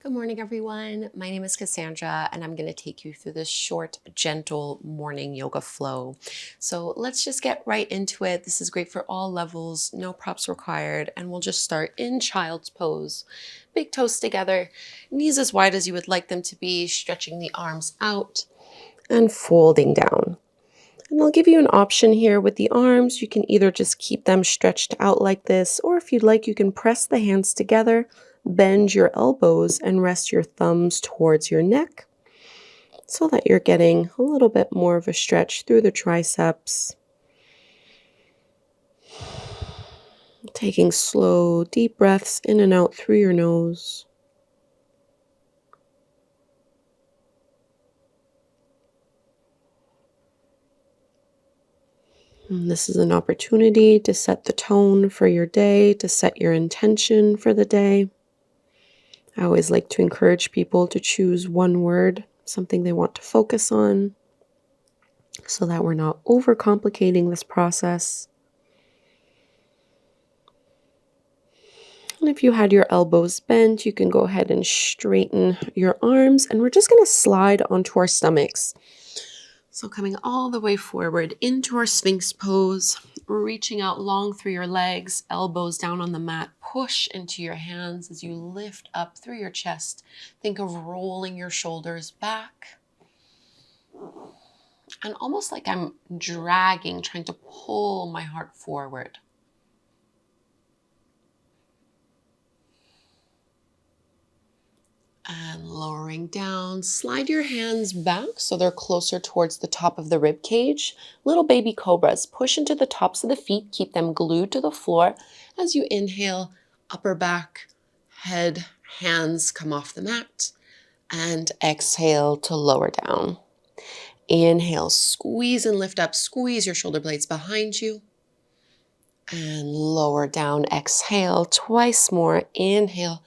Good morning, everyone. My name is Cassandra, and I'm going to take you through this short, gentle morning yoga flow. So let's just get right into it. This is great for all levels, no props required, and we'll just start in child's pose. Big toes together, knees as wide as you would like them to be, stretching the arms out and folding down. And I'll give you an option here with the arms. You can either just keep them stretched out like this, or if you'd like, you can press the hands together, bend your elbows, and rest your thumbs towards your neck so that you're getting a little bit more of a stretch through the triceps. Taking slow, deep breaths in and out through your nose. And this is an opportunity to set the tone for your day, to set your intention for the day. I always like to encourage people to choose one word, something they want to focus on, so that we're not overcomplicating this process. And if you had your elbows bent, you can go ahead and straighten your arms, and we're just going to slide onto our stomachs. So coming all the way forward into our Sphinx pose, reaching out long through your legs, elbows down on the mat, push into your hands as you lift up through your chest. Think of rolling your shoulders back. And almost like I'm dragging, trying to pull my heart forward. And lowering down, slide your hands back so they're closer towards the top of the rib cage. Little baby cobras, push into the tops of the feet, keep them glued to the floor. As you inhale, upper back, head, hands come off the mat. And exhale to lower down. Inhale, squeeze and lift up, squeeze your shoulder blades behind you. And lower down, exhale twice more. Inhale,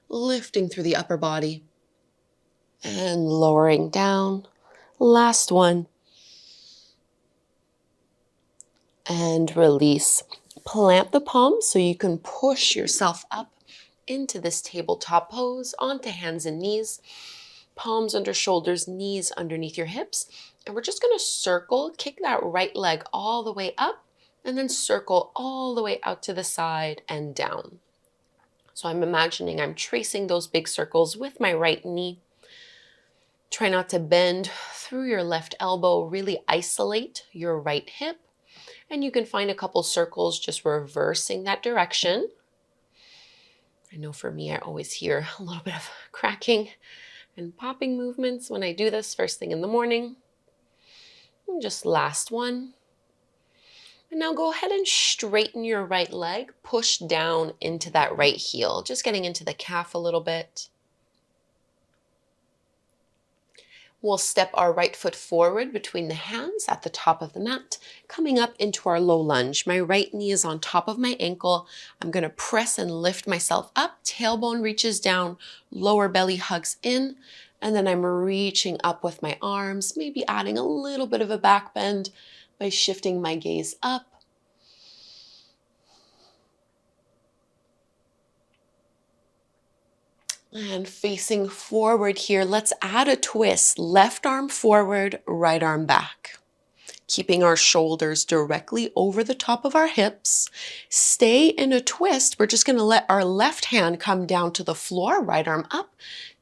lifting through the upper body and lowering down. Last one. And release. Plant the palms so you can push yourself up into this tabletop pose, onto hands and knees. Palms under shoulders, knees underneath your hips. And we're just going to circle, kick that right leg all the way up, and then circle all the way out to the side and down. So I'm imagining I'm tracing those big circles with my right knee. Try not to bend through your left elbow. Really isolate your right hip. And you can find a couple circles just reversing that direction. I know for me, I always hear a little bit of cracking and popping movements when I do this first thing in the morning. And just last one. And now go ahead and straighten your right leg. Push down into that right heel, just getting into the calf a little bit. We'll step our right foot forward between the hands at the top of the mat, coming up into our low lunge. My right knee is on top of my ankle. I'm going to press and lift myself up. Tailbone reaches down, lower belly hugs in, and then I'm reaching up with my arms, maybe adding a little bit of a back bend by shifting my gaze up. And facing forward here, let's add a twist. Left arm forward, right arm back. Keeping our shoulders directly over the top of our hips. Stay in a twist. We're just going to let our left hand come down to the floor, right arm up.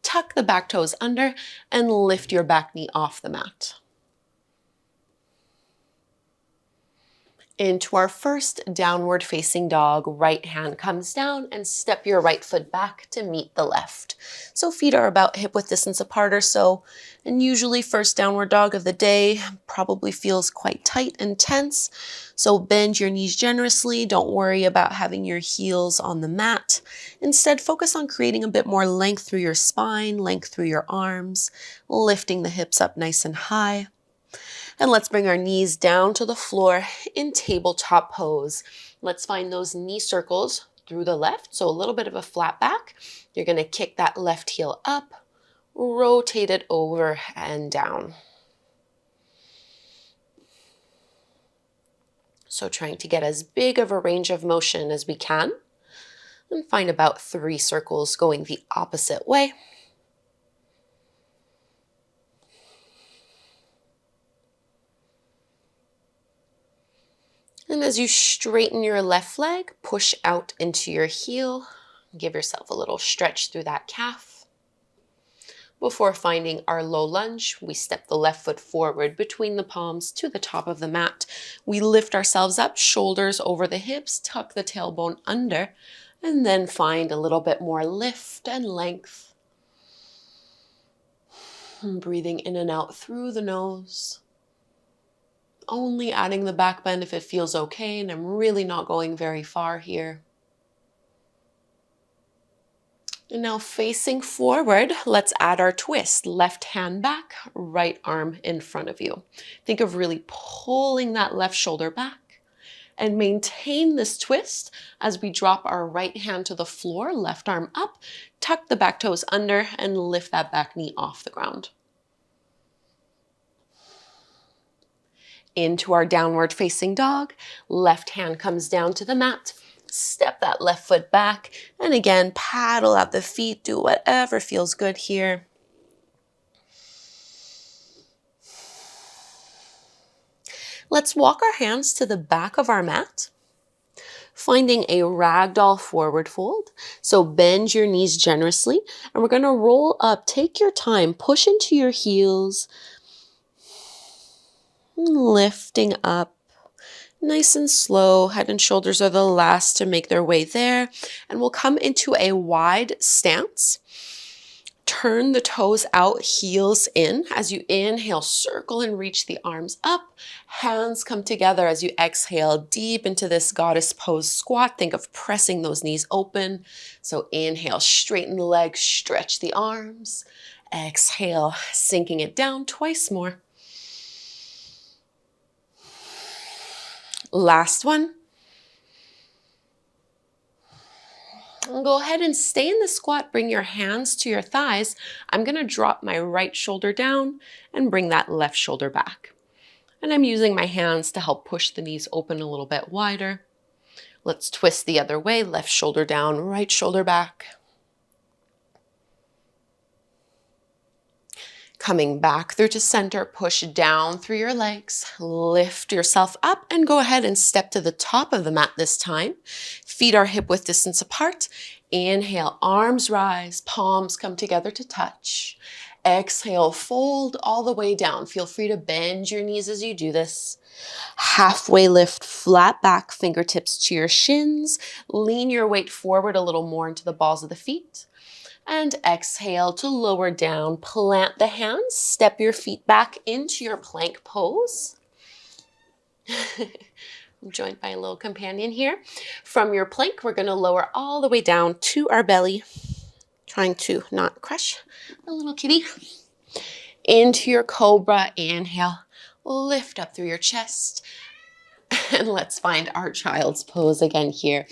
Tuck the back toes under and lift your back knee off the mat. Into our first downward facing dog, right hand comes down and step your right foot back to meet the left. So feet are about hip width distance apart or so. And usually first downward dog of the day probably feels quite tight and tense. So bend your knees generously. Don't worry about having your heels on the mat. Instead, focus on creating a bit more length through your spine, length through your arms, lifting the hips up nice and high. And let's bring our knees down to the floor in tabletop pose. Let's find those knee circles through the left, so a little bit of a flat back. You're going to kick that left heel up, rotate it over and down. So trying to get as big of a range of motion as we can, and find about 3 circles going the opposite way. And as you straighten your left leg, push out into your heel. Give yourself a little stretch through that calf. Before finding our low lunge, we step the left foot forward between the palms to the top of the mat. We lift ourselves up, shoulders over the hips, tuck the tailbone under, and then find a little bit more lift and length. And breathing in and out through the nose. Only adding the back bend if it feels okay, and I'm really not going very far here. And now facing forward, let's add our twist. Left hand back, right arm in front of you. Think of really pulling that left shoulder back and maintain this twist as we drop our right hand to the floor, left arm up, tuck the back toes under and lift that back knee off the ground. Into our downward facing dog, left hand comes down to the mat, step that left foot back, and again, paddle out the feet, do whatever feels good here. Let's walk our hands to the back of our mat, finding a ragdoll forward fold. So bend your knees generously, and we're gonna roll up, take your time, push into your heels, lifting up. Nice and slow, head and shoulders are the last to make their way there. And we'll come into a wide stance. Turn the toes out, heels in. As you inhale, circle and reach the arms up. Hands come together as you exhale deep into this goddess pose squat. Think of pressing those knees open. So inhale, straighten the legs, stretch the arms. Exhale, sinking it down twice more. Last one. And go ahead and stay in the squat. Bring your hands to your thighs. I'm going to drop my right shoulder down and bring that left shoulder back. And I'm using my hands to help push the knees open a little bit wider. Let's twist the other way. Left shoulder down, right shoulder back. Coming back through to center, push down through your legs, lift yourself up and go ahead and step to the top of the mat this time. Feet are hip width distance apart. Inhale, arms rise, palms come together to touch. Exhale, fold all the way down. Feel free to bend your knees as you do this. Halfway lift, flat back, fingertips to your shins. Lean your weight forward a little more into the balls of the feet. And exhale to lower down, plant the hands, step your feet back into your plank pose. I'm joined by a little companion here. From your plank, we're gonna lower all the way down to our belly, trying to not crush the little kitty. Into your cobra, inhale, lift up through your chest. And let's find our child's pose again here.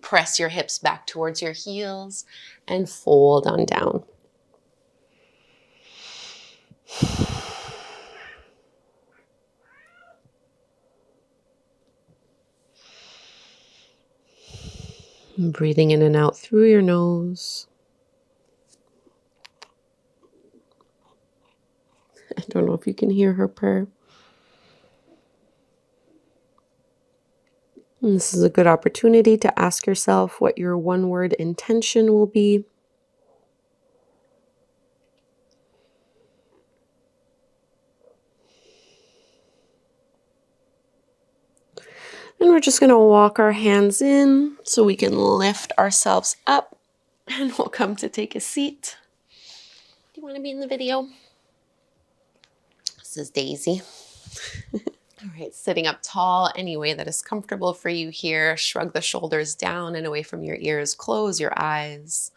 Press your hips back towards your heels and fold on down. And breathing in and out through your nose. I don't know if you can hear her purr. And this is a good opportunity to ask yourself what your one-word intention will be. And we're just going to walk our hands in so we can lift ourselves up. And we'll come to take a seat. Do you want to be in the video? This is Daisy. All right, sitting up tall, any way that is comfortable for you here. Shrug the shoulders down and away from your ears. Close your eyes.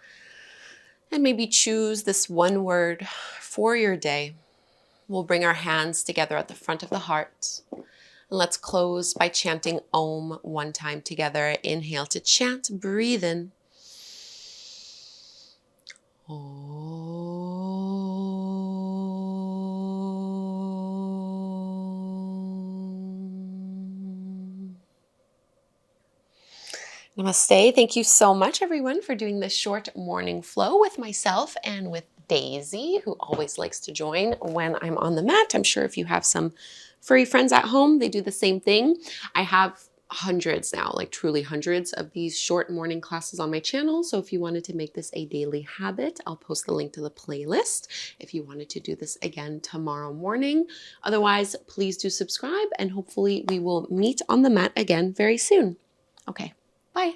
And maybe choose this one word for your day. We'll bring our hands together at the front of the heart. And let's close by chanting Om one time together. Inhale to chant, breathe in. Om. Namaste. Thank you so much, everyone, for doing this short morning flow with myself and with Daisy, who always likes to join when I'm on the mat. I'm sure if you have some furry friends at home, they do the same thing. I have hundreds now, like truly hundreds of these short morning classes on my channel. So if you wanted to make this a daily habit, I'll post the link to the playlist if you wanted to do this again tomorrow morning. Otherwise, please do subscribe and hopefully we will meet on the mat again very soon. Okay, bye.